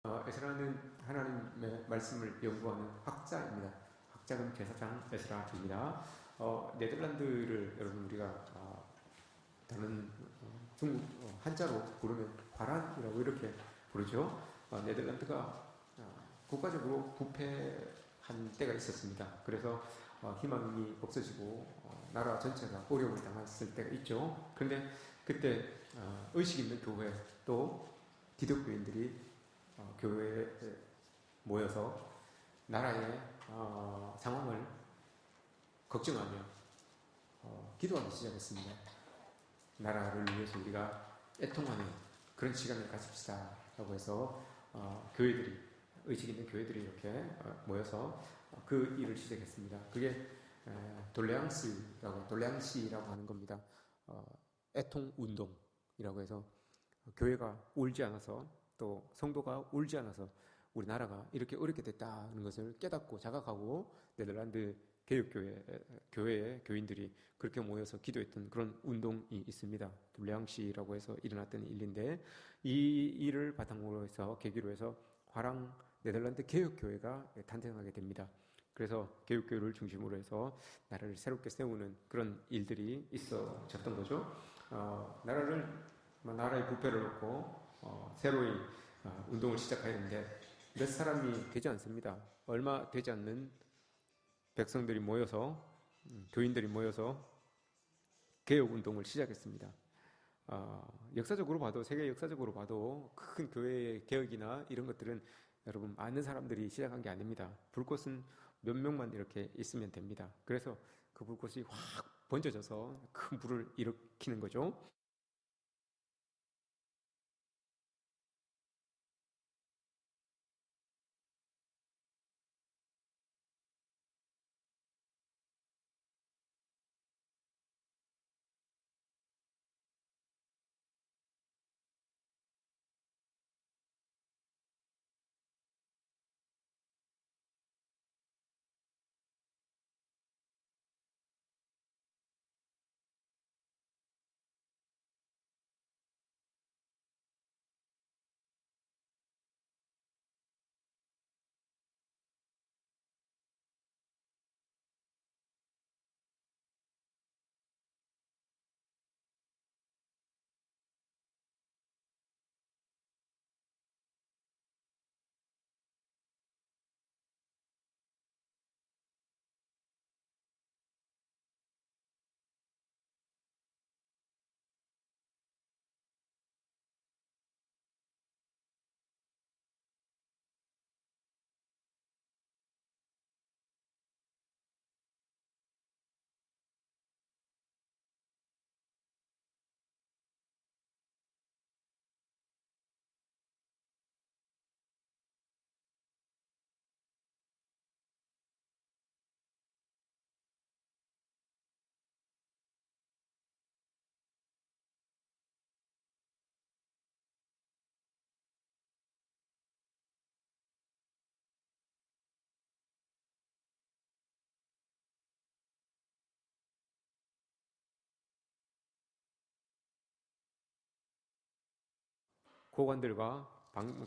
에스라는 하나님의 말씀을 연구하는 학자입니다. 학자금 제사장 에스라입니다. 네덜란드를 여러분 우리가 다른 중국 한자로 부르면 화란이라고 이렇게 부르죠. 네덜란드가 국가적으로 부패한 때가 있었습니다. 그래서 희망이 없어지고 나라 전체가 어려움을 당했을 때가 있죠. 그런데 그때 의식 있는 교회 또 기독교인들이 교회에 모여서 나라의 상황을 걱정하며 기도하기 시작했습니다. 나라를 위해서 우리가 애통하는 그런 시간을 가집시다 라고 해서 교회들이, 의식 있는 교회들이 이렇게 모여서 그 일을 시작했습니다. 그게 돌량시라고 하는 겁니다. 애통운동이라고 해서 교회가 울지 않아서 또 성도가 울지 않아서 우리나라가 이렇게 어렵게 됐다는 것을 깨닫고 자각하고 네덜란드 교회의 교인들이 그렇게 모여서 기도했던 그런 운동이 있습니다. 량시라고 해서 일어났던 일인데 이 일을 바탕으로 해서 계기로 해서 화랑 네덜란드 개혁교회가 탄생하게 됩니다. 그래서 개혁교회를 중심으로 해서 나라를 새롭게 세우는 그런 일들이 있어졌던 거죠. 나라의 부패를 놓고 새로이 운동을 시작하였는데 몇 사람이 되지 않습니다. 얼마 되지 않는 백성들이 모여서 교인들이 모여서 개혁 운동을 시작했습니다. 역사적으로 봐도 세계 역사적으로 봐도 큰 교회의 개혁이나 이런 것들은 여러분 많은 사람들이 시작한 게 아닙니다. 불꽃은 몇 명만 이렇게 있으면 됩니다. 그래서 그 불꽃이 확 번져져서 큰 불을 일으키는 거죠.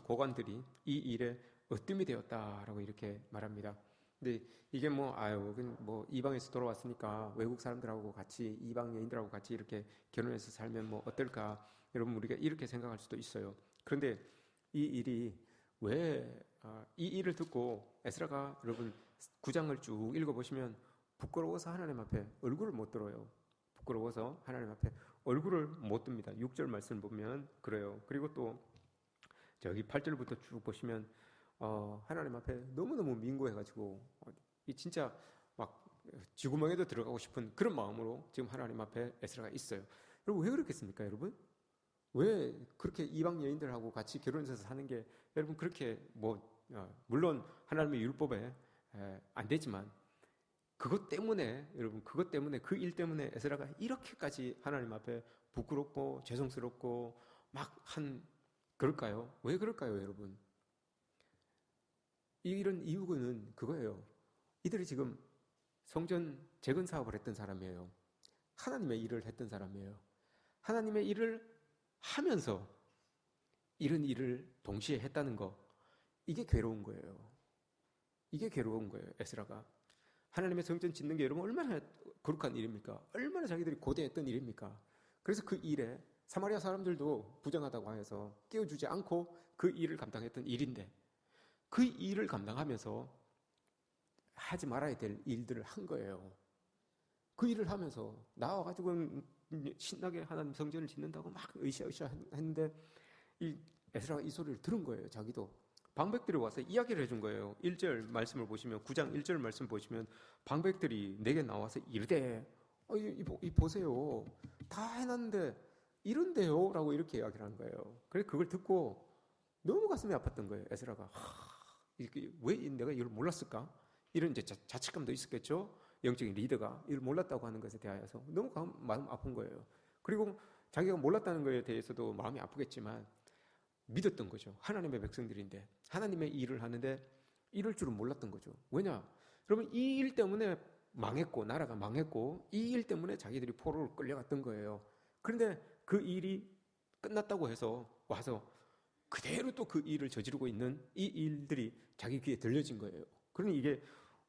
고관들이 이 일에 으뜸이 되었다라고 이렇게 말합니다. 근데 이게 뭐 이방에서 돌아왔으니까 외국 사람들하고 같이 이방 여인들하고 같이 이렇게 결혼해서 살면 뭐 어떨까? 여러분 우리가 이렇게 생각할 수도 있어요. 그런데 이 일이 이 일을 듣고 에스라가 여러분 9장을 쭉 읽어보시면 부끄러워서 하나님 앞에 얼굴을 못 들어요. 부끄러워서 하나님 앞에 얼굴을 못 듭니다. 6절 말씀 보면 그래요. 그리고 또 저기 8절부터 쭉 보시면 하나님 앞에 너무너무 민고해가지고 이 진짜 막 쥐구멍에도 들어가고 싶은 그런 마음으로 지금 하나님 앞에 에스라가 있어요. 여러분 왜 그렇겠습니까, 여러분? 왜 그렇게 이방 여인들하고 같이 결혼해서 사는 게 여러분 그렇게 물론 하나님의 율법에 안 되지만 그것 때문에 그 일 때문에 에스라가 이렇게까지 하나님 앞에 부끄럽고 죄송스럽고 그럴까요? 왜 그럴까요, 여러분? 이런 이유는 그거예요. 이들이 지금 성전 재건 사업을 했던 사람이에요. 하나님의 일을 했던 사람이에요. 하나님의 일을 하면서 이런 일을 동시에 했다는 거. 이게 괴로운 거예요. 이게 괴로운 거예요. 에스라가. 하나님의 성전 짓는 게 여러분 얼마나 거룩한 일입니까? 얼마나 자기들이 고대했던 일입니까? 그래서 그 일에 사마리아 사람들도 부정하다고 해서 끼워주지 않고 그 일을 감당했던 일인데 그 일을 감당하면서 하지 말아야 될 일들을 한 거예요. 그 일을 하면서 나와가지고 신나게 하나님 성전을 짓는다고 막 으쌰으쌰 했는데 이 에스라가 이 소리를 들은 거예요. 자기도. 방백들이 와서 이야기를 해준 거예요. 1절 말씀을 보시면 9장 1절 말씀 보시면 방백들이 내게 나와서 이르되 이 보세요. 다 해놨는데 이런데요? 라고 이렇게 이야기를 하는 거예요. 그래서 그걸 듣고 너무 가슴이 아팠던 거예요. 에스라가 왜 내가 이걸 몰랐을까? 이런 이제 자책감도 있었겠죠. 영적인 리더가 이걸 몰랐다고 하는 것에 대하여서 너무 마음 아픈 거예요. 그리고 자기가 몰랐다는 것에 대해서도 마음이 아프겠지만 믿었던 거죠. 하나님의 백성들인데 하나님의 일을 하는데 이럴 줄은 몰랐던 거죠. 왜냐? 그러면 이 일 때문에 망했고 나라가 망했고 이 일 때문에 자기들이 포로로 끌려갔던 거예요. 그런데 그 일이 끝났다고 해서 와서 그대로 또 그 일을 저지르고 있는 이 일들이 자기 귀에 들려진 거예요. 그러니 이게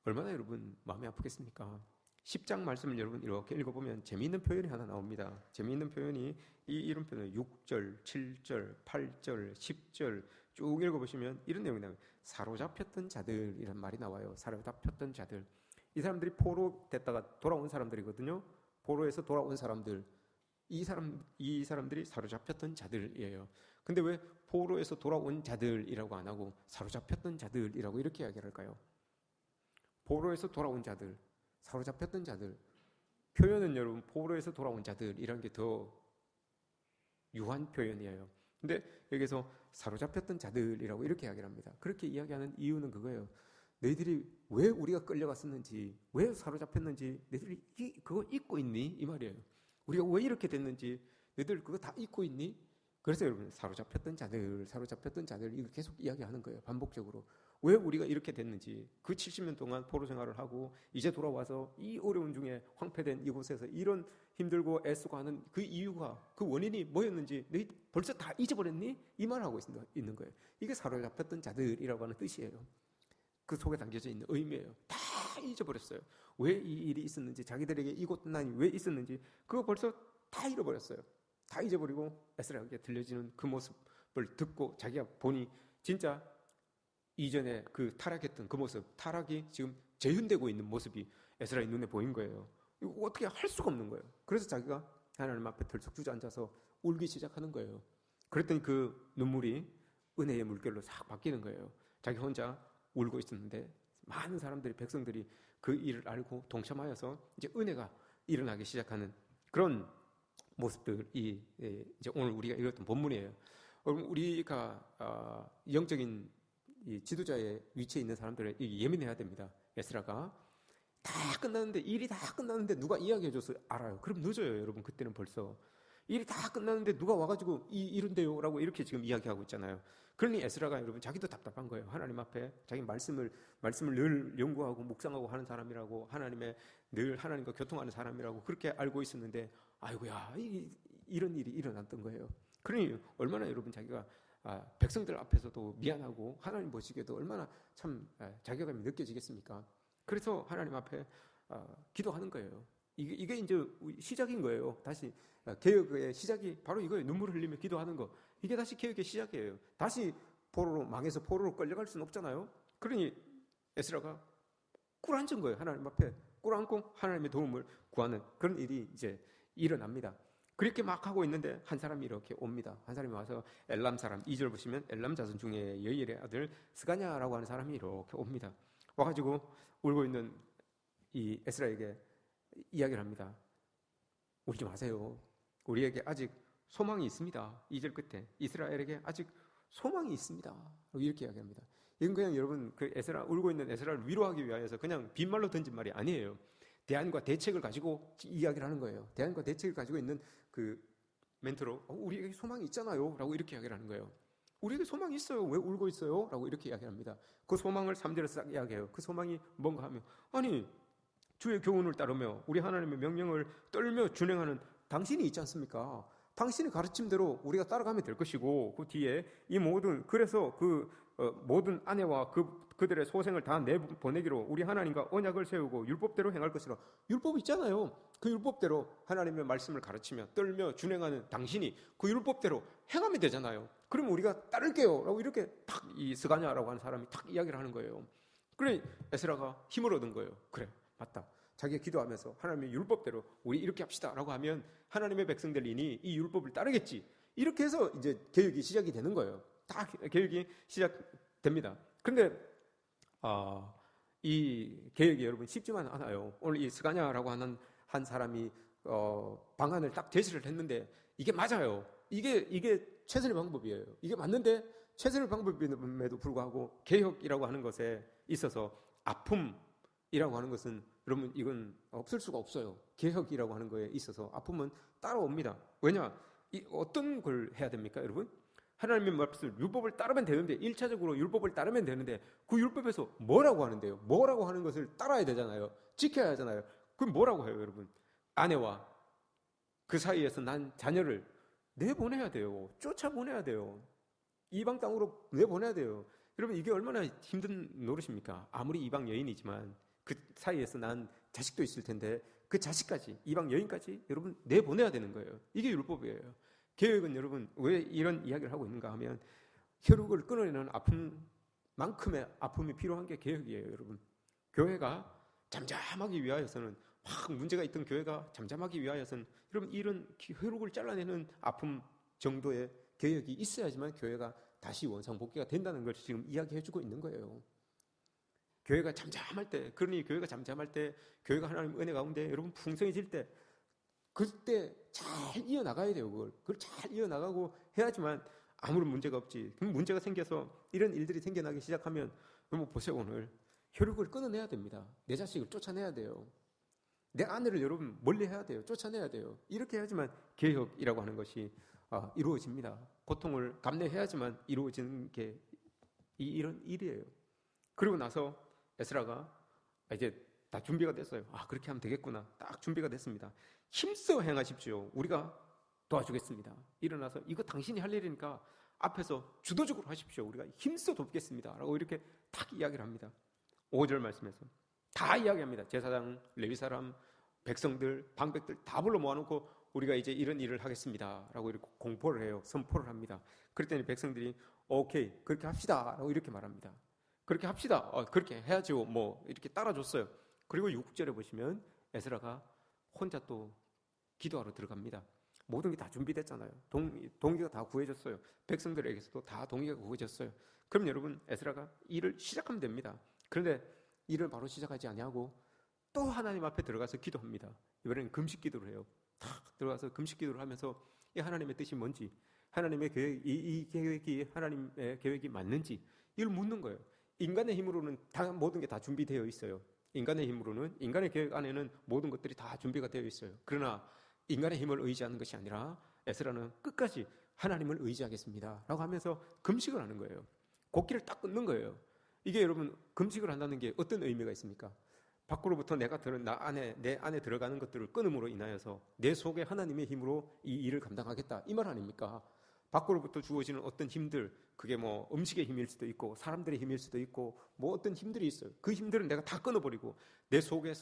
얼마나 여러분 마음이 아프겠습니까? 10장 말씀을 여러분 이렇게 읽어보면 재미있는 표현이 하나 나옵니다. 재미있는 표현이 이런 표현은 6절, 7절, 8절, 10절 쭉 읽어보시면 이런 내용이 나와요. 사로잡혔던 자들이란 말이 나와요. 사로잡혔던 자들. 이 사람들이 포로 됐다가 돌아온 사람들이거든요. 포로에서 돌아온 사람들. 이 사람들이 사로잡혔던 자들이에요. 근데 왜 포로에서 돌아온 자들이라고 안 하고 사로잡혔던 자들이라고 이렇게 이야기를 할까요? 포로에서 돌아온 자들, 사로잡혔던 자들. 표현은 여러분 포로에서 돌아온 자들이라는 게 더 유한 표현이에요. 근데 여기서 사로잡혔던 자들이라고 이렇게 이야기를 합니다. 그렇게 이야기하는 이유는 그거예요. 너희들이 왜 우리가 끌려갔었는지, 왜 사로잡혔는지 너희들이 그거 잊고 있니? 이 말이에요. 우리가 왜 이렇게 됐는지 너희들 그거 다 잊고 있니? 그래서 여러분 사로잡혔던 자들 이거 계속 이야기하는 거예요. 반복적으로. 왜 우리가 이렇게 됐는지 그 70년 동안 포로 생활을 하고 이제 돌아와서 이 어려운 중에 황폐된 이곳에서 이런 힘들고 애쓰고 하는 그 이유가 그 원인이 뭐였는지 너희 벌써 다 잊어버렸니? 이 말을 하고 있는 거예요. 이게 사로잡혔던 자들이라고 하는 뜻이에요. 그 속에 담겨져 있는 의미예요. 다 잊어버렸어요. 왜 이 일이 있었는지 자기들에게 이곳 난이 왜 있었는지 그거 벌써 다 잃어버렸어요. 다 잊어버리고 에스라에게 들려지는 그 모습을 듣고 자기가 보니 진짜 이전에 그 타락했던 그 모습, 타락이 지금 재현되고 있는 모습이 에스라의 눈에 보인 거예요. 이거 어떻게 할 수가 없는 거예요. 그래서 자기가 하나님 앞에 덜썩 주저앉아서 울기 시작하는 거예요. 그랬더니 그 눈물이 은혜의 물결로 싹 바뀌는 거예요. 자기 혼자 울고 있었는데 많은 사람들이, 백성들이 그 일을 알고 동참하여서 이제 은혜가 일어나기 시작하는 그런 모습들이 이제 오늘 우리가 읽었던 본문이에요. 여러분 우리가 영적인 이 지도자의 위치에 있는 사람들은 예민해야 됩니다. 에스라가 다 끝났는데 일이 다 끝났는데 누가 이야기해줘서 알아요. 그럼 늦어요, 여러분. 그때는 벌써 일이 다 끝났는데 누가 와가지고 이런데요라고 이렇게 지금 이야기하고 있잖아요. 그러니 에스라가 여러분 자기도 답답한 거예요. 하나님 앞에 자기 말씀을 늘 연구하고 묵상하고 하는 사람이라고 하나님의 늘 하나님과 교통하는 사람이라고 그렇게 알고 있었는데 아이고야 이런 일이 일어났던 거예요. 그러니 얼마나 여러분 자기가 백성들 앞에서도 미안하고 하나님 보시기에도 얼마나 참 자괴감이 느껴지겠습니까? 그래서 하나님 앞에 기도하는 거예요. 이게 이제 시작인 거예요. 다시 개혁의 시작이 바로 이거예요. 눈물을 흘리며 기도하는 거. 이게 다시 개혁의 시작이에요. 다시 망해서 포로로 끌려갈 수는 없잖아요. 그러니 에스라가 꿇앉은 거예요. 하나님 앞에 꿇앉고 하나님의 도움을 구하는 그런 일이 이제 일어납니다. 그렇게 막 하고 있는데 한 사람이 이렇게 옵니다. 한 사람이 와서 엘람 사람, 2절 보시면 엘람 자손 중에 여일의 아들 스가냐라고 하는 사람이 이렇게 옵니다. 와가지고 울고 있는 이 에스라에게 이야기를 합니다. 울지 마세요. 우리에게 아직 소망이 있습니다. 2절 끝에 이스라엘에게 아직 소망이 있습니다. 이렇게 이야기합니다. 이건 그냥 여러분 그 에스라 울고 있는 에스라를 위로하기 위하여서 그냥 빈말로 던진 말이 아니에요. 대안과 대책을 가지고 이야기를 하는 거예요. 대안과 대책을 가지고 있는 그 멘트로 우리에게 소망이 있잖아요 라고 이렇게 이야기를 하는 거예요. 우리에게 소망이 있어요. 왜 울고 있어요? 라고 이렇게 이야기합니다. 그 소망을 3절에서 싹 이야기해요. 그 소망이 뭔가 하면 아니 주의 교훈을 따르며 우리 하나님의 명령을 떨며 준행하는 당신이 있지 않습니까? 당신의 가르침대로 우리가 따라가면 될 것이고 그 뒤에 이 모든 그래서 모든 아내와 그들의 소생을 다 내보내기로 우리 하나님과 언약을 세우고 율법대로 행할 것이라. 율법이 있잖아요. 그 율법대로 하나님의 말씀을 가르치며 떨며 준행하는 당신이 그 율법대로 행하면 되잖아요. 그러면 우리가 따를게요 라고 이렇게 딱 이 스가냐라고 하는 사람이 딱 이야기를 하는 거예요. 그래 에스라가 힘을 얻은 거예요. 그래 맞다. 자기가 기도하면서 하나님의 율법대로 우리 이렇게 합시다 라고 하면 하나님의 백성들이니 이 율법을 따르겠지. 이렇게 해서 이제 개혁이 시작이 되는 거예요. 딱 개혁이 시작됩니다. 그런데 이 개혁이 여러분 쉽지만 않아요. 오늘 이 스가냐라고 하는 한 사람이 방안을 딱 제시를 했는데 이게 맞아요. 이게 최선의 방법이에요. 이게 맞는데 최선의 방법임에도 불구하고 개혁이라고 하는 것에 있어서 아픔이라고 하는 것은 여러분 이건 없을 수가 없어요. 개혁이라고 하는 거에 있어서 아픔은 따라옵니다. 왜냐? 어떤 걸 해야 됩니까, 여러분? 하나님의 말씀, 율법을 따르면 되는데 1차적으로 율법을 따르면 되는데 그 율법에서 뭐라고 하는데요? 뭐라고 하는 것을 따라야 되잖아요. 지켜야 하잖아요. 그럼 뭐라고 해요, 여러분? 아내와 그 사이에서 난 자녀를 내보내야 돼요. 쫓아보내야 돼요. 이방 땅으로 내보내야 돼요. 여러분 이게 얼마나 힘든 노릇입니까? 아무리 이방 여인이지만 그 사이에서 난 자식도 있을 텐데 그 자식까지 이방 여인까지 여러분 내보내야 되는 거예요. 이게 율법이에요. 개혁은 여러분 왜 이런 이야기를 하고 있는가 하면 혈육을 끊어내는 아픔만큼의 아픔이 필요한 게 개혁이에요. 여러분 교회가 잠잠하기 위하여서는 막 문제가 있던 교회가 잠잠하기 위하여서는 여러분 이런 혈육을 잘라내는 아픔 정도의 개혁이 있어야지만 교회가 다시 원상복귀가 된다는 걸 지금 이야기해주고 있는 거예요. 교회가 잠잠할 때, 그러니 교회가 잠잠할 때, 교회가 하나님 은혜 가운데 여러분 풍성해질 때, 그때 잘 이어나가야 돼요. 그걸 잘 이어나가고 해야지만 아무런 문제가 없지. 그럼 문제가 생겨서 이런 일들이 생겨나기 시작하면 여러분 보세요. 오늘 혈육을 끊어내야 됩니다. 내 자식을 쫓아내야 돼요. 내 아내를 여러분 멀리해야 돼요. 쫓아내야 돼요. 이렇게 해야지만 개혁이라고 하는 것이 이루어집니다. 고통을 감내해야지만 이루어지는 게 이런 일이에요. 그리고 나서 에스라가 이제 다 준비가 됐어요. 그렇게 하면 되겠구나. 딱 준비가 됐습니다. 힘써 행하십시오. 우리가 도와주겠습니다. 일어나서 이거 당신이 할 일이니까 앞에서 주도적으로 하십시오. 우리가 힘써 돕겠습니다. 라고 이렇게 딱 이야기를 합니다. 5절 말씀에서 다 이야기합니다. 제사장, 레위사람, 백성들, 방백들 다 불러 모아놓고 우리가 이제 이런 일을 하겠습니다. 라고 이렇게 공포를 해요. 선포를 합니다. 그랬더니 백성들이 오케이 그렇게 합시다. 라고 이렇게 말합니다. 그렇게 합시다. 그렇게 해야죠. 뭐 이렇게 따라줬어요. 그리고 6절에 보시면 에스라가 혼자 또 기도하러 들어갑니다. 모든 게 다 준비됐잖아요. 동기가 다 구해졌어요. 백성들에게서도 다 동기가 구해졌어요. 그럼 여러분 에스라가 일을 시작하면 됩니다. 그런데 일을 바로 시작하지 아니하고 또 하나님 앞에 들어가서 기도합니다. 이번에는 금식 기도를 해요. 탁 들어가서 금식 기도를 하면서 이 하나님의 뜻이 뭔지, 하나님의 계획, 이 계획이 하나님의 계획이 맞는지 이걸 묻는 거예요. 인간의 힘으로는 모든 게 다 준비되어 있어요. 인간의 힘으로는, 인간의 계획 안에는 모든 것들이 다 준비가 되어 있어요. 그러나 인간의 힘을 의지하는 것이 아니라 에스라는 끝까지 하나님을 의지하겠습니다 라고 하면서 금식을 하는 거예요. 곡기를 딱 끊는 거예요. 이게 여러분 금식을 한다는 게 어떤 의미가 있습니까? 밖으로부터 내 안에 들어가는 것들을 끊음으로 인하여서 내 속에 하나님의 힘으로 이 일을 감당하겠다 이 말 아닙니까? 밖으로부터 주어지는 어떤 힘들, 그게 뭐 음식의 힘일 수도 있고 사람들의 힘일 수도 있고 뭐 어떤 힘들이 있어요. 그 힘들은 내가 다 끊어버리고 내 속에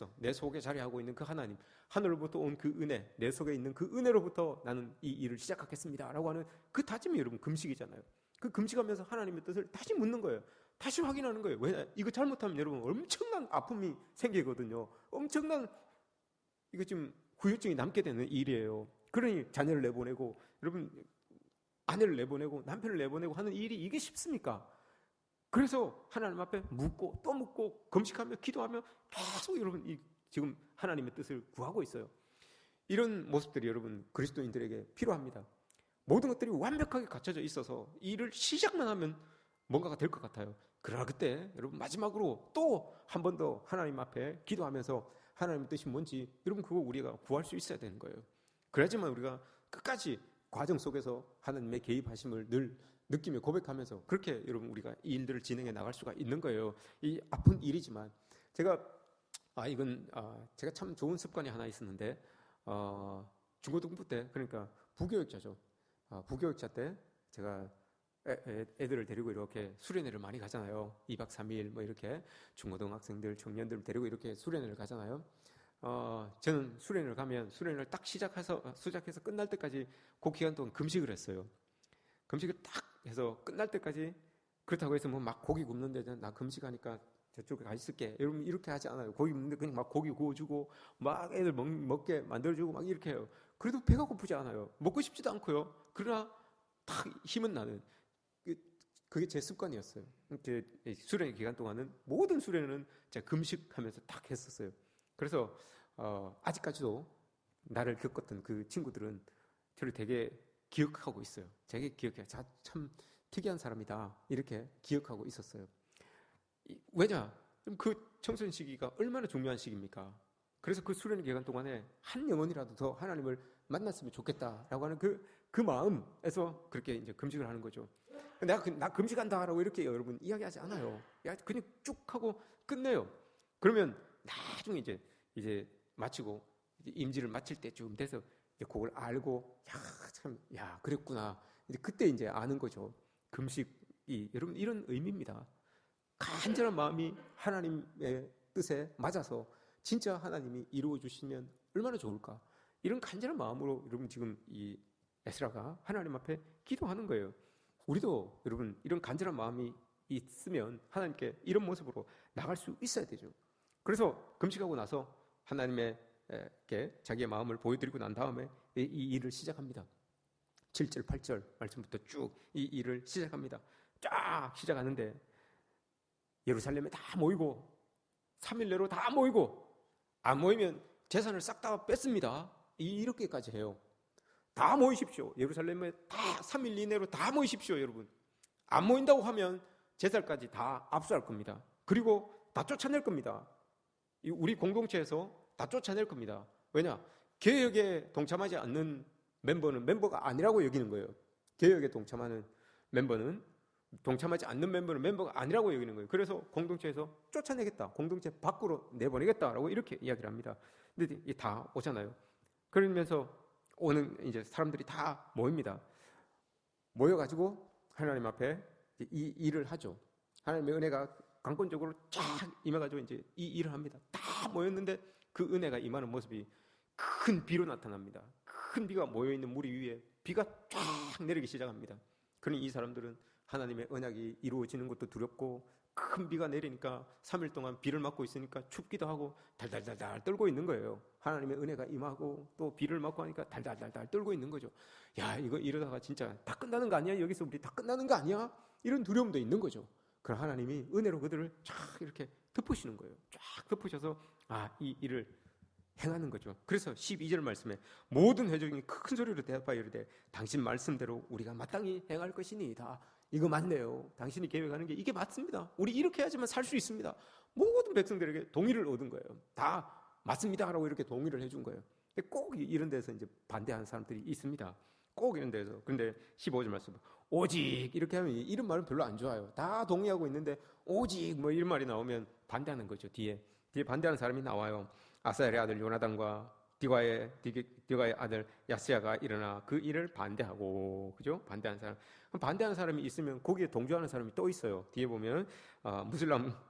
자리하고 있는 그 하나님, 하늘로부터 온 그 은혜, 내 속에 있는 그 은혜로부터 나는 이 일을 시작하겠습니다 라고 하는 그 다짐이 여러분 금식이잖아요. 그 금식하면서 하나님의 뜻을 다시 묻는 거예요. 다시 확인하는 거예요. 왜? 이거 잘못하면 여러분 엄청난 아픔이 생기거든요. 엄청난 이거 지금 후유증이 남게 되는 일이에요. 그러니 자녀를 내보내고 여러분 아내를 내보내고 남편을 내보내고 하는 일이 이게 쉽습니까? 그래서 하나님 앞에 묻고 또 묻고 금식하며 기도하며 계속 여러분 지금 하나님의 뜻을 구하고 있어요. 이런 모습들이 여러분 그리스도인들에게 필요합니다. 모든 것들이 완벽하게 갖춰져 있어서 일을 시작만 하면 뭔가가 될 것 같아요. 그러나 그때 여러분 마지막으로 또 한 번 더 하나님 앞에 기도하면서 하나님의 뜻이 뭔지 여러분 그거 우리가 구할 수 있어야 되는 거예요. 그래야지만 우리가 끝까지 과정 속에서 하나님의 개입하심을 늘 느끼며 고백하면서 그렇게 여러분 우리가 이 일들을 진행해 나갈 수가 있는 거예요. 이 아픈 일이지만 제가 제가 참 좋은 습관이 하나 있었는데 중고등부 때 그러니까 부교육자죠. 부교육자 때 제가 애들을 데리고 이렇게 수련회를 많이 가잖아요. 2박 3일 뭐 이렇게 중고등학생들, 청년들 데리고 이렇게 수련회를 가잖아요. 저는 수련회를 가면 수련회를 딱 시작해서 끝날 때까지 그 기간 동안 금식을 했어요. 금식을 딱 해서 끝날 때까지. 그렇다고 해서 뭐 막 고기 굽는데 나 금식하니까 저쪽에 가 있을게. 여러분 이렇게 하지 않아요. 고기 굽는데 그냥 막 고기 구워주고 막 애들 먹게 만들어주고 막 이렇게 해요. 그래도 배가 고프지 않아요. 먹고 싶지도 않고요. 그러나 딱 힘은 나는. 그게 제 습관이었어요. 제 수련회 기간 동안은 모든 수련회는 제가 금식하면서 딱 했었어요. 그래서 아직까지도 나를 겪었던 그 친구들은 저를 되게 기억하고 있어요. 되게 기억해요. 참 특이한 사람이다 이렇게 기억하고 있었어요. 왜냐? 그 청소년 시기가 얼마나 중요한 시기입니까? 그래서 그 수련회 기간 동안에 한 영혼이라도 더 하나님을 만났으면 좋겠다라고 하는 그 마음에서 그렇게 이제 금식을 하는 거죠. 나 금식한다라고 이렇게 여러분 이야기하지 않아요. 그냥 쭉 하고 끝내요. 그러면 나중에 이제 마치고 이제 임지를 마칠 때쯤 돼서 이제 그걸 알고 그랬구나. 이제 그때 이제 아는 거죠. 금식이 여러분 이런 의미입니다. 간절한 마음이 하나님의 뜻에 맞아서 진짜 하나님이 이루어 주시면 얼마나 좋을까. 이런 간절한 마음으로 여러분 지금 이 에스라가 하나님 앞에 기도하는 거예요. 우리도 여러분 이런 간절한 마음이 있으면 하나님께 이런 모습으로 나갈 수 있어야 되죠. 그래서 금식하고 나서 하나님께 자기의 마음을 보여드리고 난 다음에 이 일을 시작합니다. 7절, 8절 말씀부터 쭉 이 일을 시작합니다. 쫙 시작하는데 예루살렘에 다 모이고 3일 내로 다 모이고 안 모이면 재산을 싹 다 뺐습니다. 이렇게까지 해요. 다 모이십시오. 예루살렘에 다 3일 이내로 다 모이십시오, 여러분. 안 모인다고 하면 제살까지 다 압수할 겁니다. 그리고 다 쫓아낼 겁니다. 우리 공동체에서 다 쫓아낼 겁니다. 왜냐? 개혁에 동참하지 않는 멤버는 멤버가 아니라고 여기는 거예요. 개혁에 동참하지 않는 멤버는 멤버가 아니라고 여기는 거예요. 그래서 공동체에서 쫓아내겠다. 공동체 밖으로 내보내겠다라고 이렇게 이야기를 합니다. 근데 다 오잖아요. 그러면서 오는 이제 사람들이 다 모입니다. 모여가지고 하나님 앞에 이 일을 하죠. 하나님의 은혜가 강권적으로 쫙 임해가지고 이제 이 일을 합니다. 다 모였는데 그 은혜가 임하는 모습이 큰 비로 나타납니다. 큰 비가 모여있는 무리 위에 비가 쫙 내리기 시작합니다. 그러니 이 사람들은 하나님의 언약이 이루어지는 것도 두렵고 큰 비가 내리니까 3일 동안 비를 맞고 있으니까 춥기도 하고 달달달달 떨고 있는 거예요. 하나님의 은혜가 임하고 또 비를 맞고 하니까 달달달달 떨고 있는 거죠. 야, 이거 이러다가 진짜 다 끝나는 거 아니야? 여기서 우리 다 끝나는 거 아니야? 이런 두려움도 있는 거죠. 그럼 하나님이 은혜로 그들을 쫙 이렇게 덮으시는 거예요. 쫙 덮으셔서 이 일을 행하는 거죠. 그래서 12절 말씀에 모든 회중이 큰 소리로 대답하여 이르되 당신 말씀대로 우리가 마땅히 행할 것이니이다. 이거 맞네요. 당신이 계획하는 게 이게 맞습니다. 우리 이렇게 해야지만 살 수 있습니다. 모든 백성들에게 동의를 얻은 거예요. 다 맞습니다라고 이렇게 동의를 해준 거예요. 꼭 이런 데서 이제 반대하는 사람들이 있습니다. 꼭 이런 데서. 그런데 15절 말씀 오직 이렇게 하면 이런 말은 별로 안 좋아요. 다 동의하고 있는데 오직 뭐 이런 말이 나오면 반대하는 거죠. 뒤에 반대하는 사람이 나와요. 아사엘의 아들 요나단과 디과의 아들 야스야가 일어나 그 일을 반대하고, 그죠? 반대하는 사람. 그럼 반대하는 사람이 있으면 거기에 동조하는 사람이 또 있어요. 뒤에 보면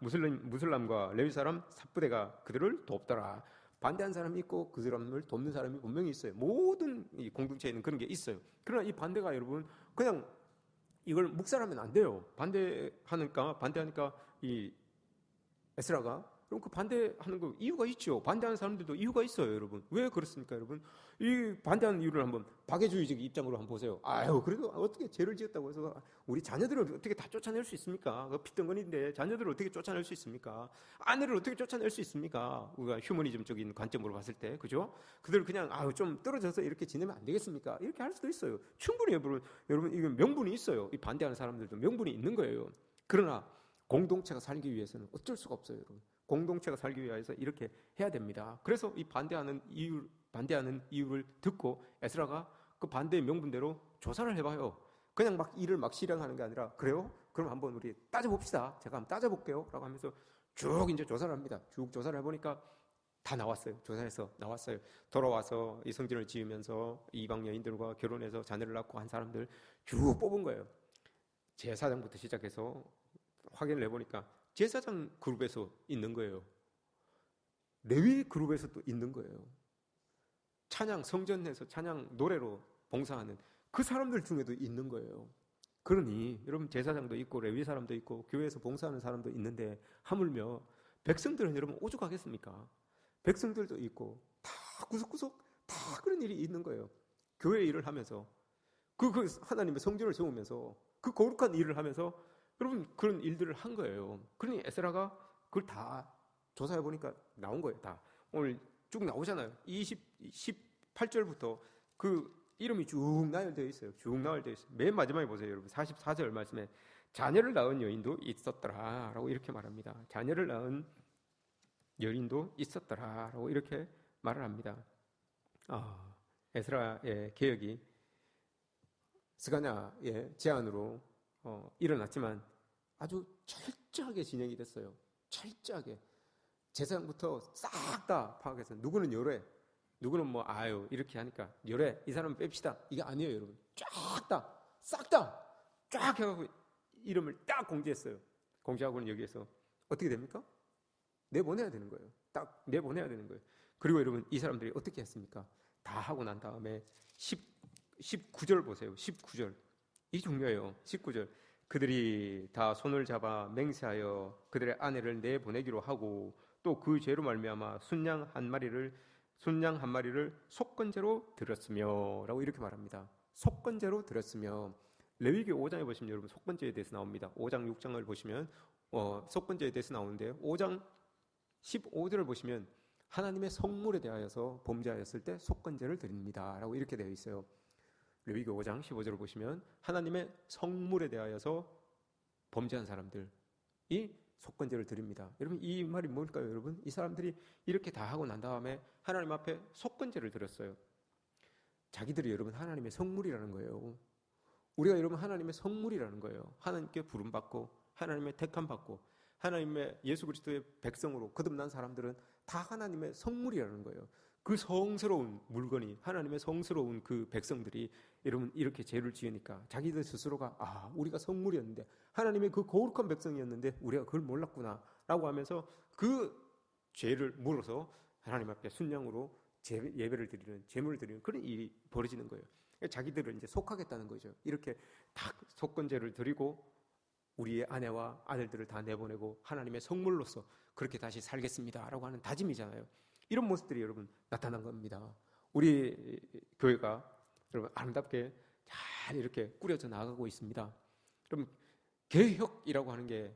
무슬람과 레위 사람 삽부대가 그들을 돕더라. 반대하는 사람이 있고 그 사람을 돕는 사람이 분명히 있어요. 모든 이 공동체에는 그런 게 있어요. 그러나 이 반대가 여러분 그냥 이걸 묵살하면 안 돼요. 반대하니까 이 에스라가 그럼 그 반대하는 거 이유가 있죠. 반대하는 사람들도 이유가 있어요, 여러분. 왜 그렇습니까, 여러분? 이 반대하는 이유를 한번 박애주의적 입장으로 한번 보세요. 그래도 어떻게 죄를 지었다고 해서 우리 자녀들을 어떻게 다 쫓아낼 수 있습니까? 그 피덩어리인데 자녀들을 어떻게 쫓아낼 수 있습니까? 아내를 어떻게 쫓아낼 수 있습니까? 우리가 휴머니즘적인 관점으로 봤을 때, 그죠? 그들 그냥 좀 떨어져서 이렇게 지내면 안 되겠습니까? 이렇게 할 수도 있어요. 충분히 여러분 이건 명분이 있어요. 이 반대하는 사람들도 명분이 있는 거예요. 그러나 공동체가 살기 위해서는 어쩔 수가 없어요, 여러분. 공동체가 살기 위해서 이렇게 해야 됩니다. 그래서 이 반대하는 이유를 듣고 에스라가 그 반대의 명분대로 조사를 해봐요. 그냥 막 일을 막 실행하는 게 아니라 그래요? 그럼 한번 우리 따져봅시다. 제가 한번 따져볼게요. 라고 하면서 쭉 이제 조사를 합니다. 쭉 조사를 해보니까 다 나왔어요. 조사해서 나왔어요. 돌아와서 이 성전을 지으면서 이방 여인들과 결혼해서 자녀를 낳고 한 사람들 쭉 뽑은 거예요. 제사장부터 시작해서 확인을 해보니까 제사장 그룹에서 있는 거예요. 레위 그룹에서 또 있는 거예요. 찬양, 성전에서 찬양 노래로 봉사하는 그 사람들 중에도 있는 거예요. 그러니 여러분 제사장도 있고 레위 사람도 있고 교회에서 봉사하는 사람도 있는데 하물며 백성들은 여러분 오죽하겠습니까? 백성들도 있고 다 구석구석 다 그런 일이 있는 거예요. 교회 일을 하면서 그 하나님의 성전을 세우면서 그 거룩한 일을 하면서 여러분 그런 일들을 한 거예요. 그러니 에스라가 그걸 다 조사해 보니까 나온 거예요. 다 오늘 쭉 나오잖아요. 18절부터 그 이름이 쭉 나열되어 있어요. 쭉 나열되어 있어요. 맨 마지막에 보세요, 여러분. 44절 말씀에 자녀를 낳은 여인도 있었더라라고 이렇게 말합니다. 자녀를 낳은 여인도 있었더라라고 이렇게 말을 합니다. 에스라의 개혁이 스가랴의 제안으로 일어났지만 아주 철저하게 진행이 됐어요. 철저하게 제사장부터 싹 다 파악해서 누구는 요래, 누구는 뭐 아유 이렇게 하니까 요래 이 사람 뺍시다. 이게 아니에요, 여러분. 싹 다 해가지고 이름을 딱 공지했어요. 공지하고는 여기에서 어떻게 됩니까? 내보내야 되는 거예요. 딱 내보내야 되는 거예요. 그리고 여러분 이 사람들이 어떻게 했습니까? 다 하고 난 다음에 19절 보세요. 19절 이 중요해요. 19절 그들이 다 손을 잡아 맹세하여 그들의 아내를 내보내기로 하고 또 그 죄로 말미암아 순양 한 마리를 속건제로 드렸으며 라고 이렇게 말합니다. 속건제로 드렸으며 레위기 5장에 보시면 여러분 속건제에 대해서 나옵니다. 5장 6장을 보시면 속건제에 대해서 나오는데 5장 15절을 보시면 하나님의 성물에 대하여서 범죄하였을 때 속건제를 드립니다 라고 이렇게 되어 있어요. 레위기 5장 15절을 보시면 하나님의 성물에 대하여서 범죄한 사람들이 속건제를 드립니다. 여러분 이 말이 뭘까요? 여러분 이 사람들이 이렇게 다 하고 난 다음에 하나님 앞에 속건제를 드렸어요. 자기들이 여러분 하나님의 성물이라는 거예요. 우리가 여러분 하나님의 성물이라는 거예요. 하나님께 부름받고 하나님의 택함받고 하나님의 예수 그리스도의 백성으로 거듭난 사람들은 다 하나님의 성물이라는 거예요. 그 성스러운 물건이 하나님의 성스러운 그 백성들이 여러분 이렇게 죄를 지으니까 자기들 스스로가 우리가 성물이었는데 하나님의 그 거룩한 백성이었는데 우리가 그걸 몰랐구나 라고 하면서 그 죄를 물어서 하나님 앞에 순양으로 예배를 드리는 제물을 드리는 그런 일이 벌어지는 거예요. 자기들을 이제 속하겠다는 거죠. 이렇게 다 속건제를 드리고 우리의 아내와 아들들을 다 내보내고 하나님의 성물로서 그렇게 다시 살겠습니다라고 하는 다짐이잖아요. 이런 모습들이 여러분 나타난 겁니다. 우리 교회가 여러분 아름답게 잘 이렇게 꾸려져 나가고 있습니다. 그럼 개혁이라고 하는 게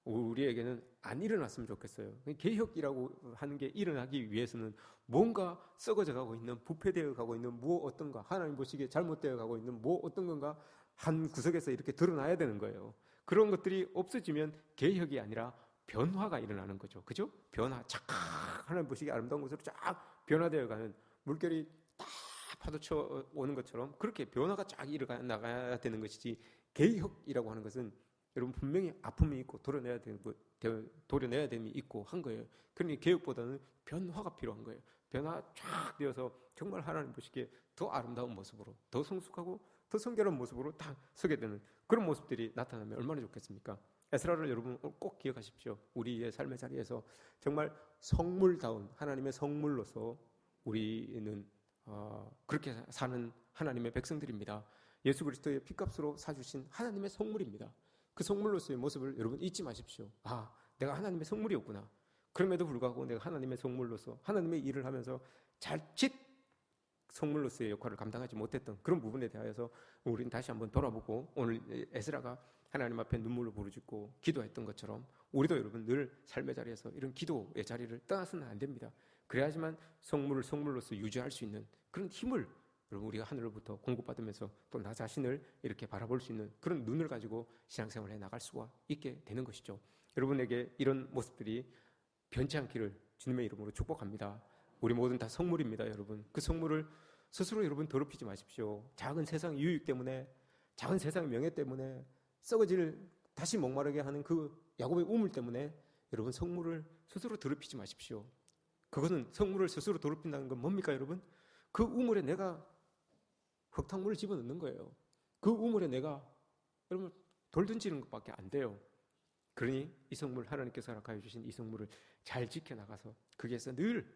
우리에게는 안 일어났으면 좋겠어요. 개혁이라고 하는 게 일어나기 위해서는 뭔가 썩어져 가고 있는, 부패되어 가고 있는 어떤가, 하나님 보시기에 잘못되어 가고 있는 어떤 건가 한 구석에서 이렇게 드러나야 되는 거예요. 그런 것들이 없어지면 개혁이 아니라 변화가 일어나는 거죠. 그죠? 변화, 착 하나님 보시기에 아름다운 곳으로 쫙 변화되어 가는 물결이 딱 파도쳐 오는 것처럼 그렇게 변화가 쫙 일어나가야 되는 것이지, 개혁이라고 하는 것은 여러분 분명히 아픔이 있고 도려내야 됨이 있고 한 거예요. 그러니 개혁보다는 변화가 필요한 거예요. 변화 쫙 되어서 정말 하나님 보시기에 더 아름다운 모습으로, 더 성숙하고 더 성결한 모습으로 딱 서게 되는 그런 모습들이 나타나면 얼마나 좋겠습니까? 에스라를 여러분 꼭 기억하십시오. 우리의 삶의 자리에서 정말 성물다운 하나님의 성물로서 우리는 그렇게 사는 하나님의 백성들입니다. 예수 그리스도의 피값으로 사주신 하나님의 성물입니다. 그 성물로서의 모습을 여러분 잊지 마십시오. 내가 하나님의 성물이었구나. 그럼에도 불구하고 내가 하나님의 성물로서 하나님의 일을 하면서 자칫 성물로서의 역할을 감당하지 못했던 그런 부분에 대하여서 우리는 다시 한번 돌아보고, 오늘 에스라가 하나님 앞에 눈물로 부르짖고 기도했던 것처럼 우리도 여러분 늘 삶의 자리에서 이런 기도의 자리를 떠나서는 안 됩니다. 그래야지만 성물을 성물로서 유지할 수 있는 그런 힘을 여러분 우리가 하늘로부터 공급받으면서 또 나 자신을 이렇게 바라볼 수 있는 그런 눈을 가지고 신앙생활을 해나갈 수가 있게 되는 것이죠. 여러분에게 이런 모습들이 변치 않기를 주님의 이름으로 축복합니다. 우리 모든 다 성물입니다, 여러분. 그 성물을 스스로 여러분 더럽히지 마십시오. 작은 세상 유익 때문에, 작은 세상 명예 때문에 썩어질, 다시 목마르게 하는 그 야곱의 우물 때문에 여러분 성물을 스스로 더럽히지 마십시오. 그것은 성물을 스스로 더럽힌다는 건 뭡니까, 여러분? 그 우물에 내가 흙탕물을 집어넣는 거예요. 그 우물에 내가 여러분 돌 던지는 것밖에 안 돼요. 그러니 이 성물, 하나님께서 허락하여 주신 이 성물을 잘 지켜나가서 거기에서 늘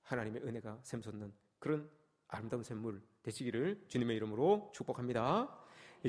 하나님의 은혜가 샘솟는 그런 아름다운 샘물 되시기를 주님의 이름으로 축복합니다.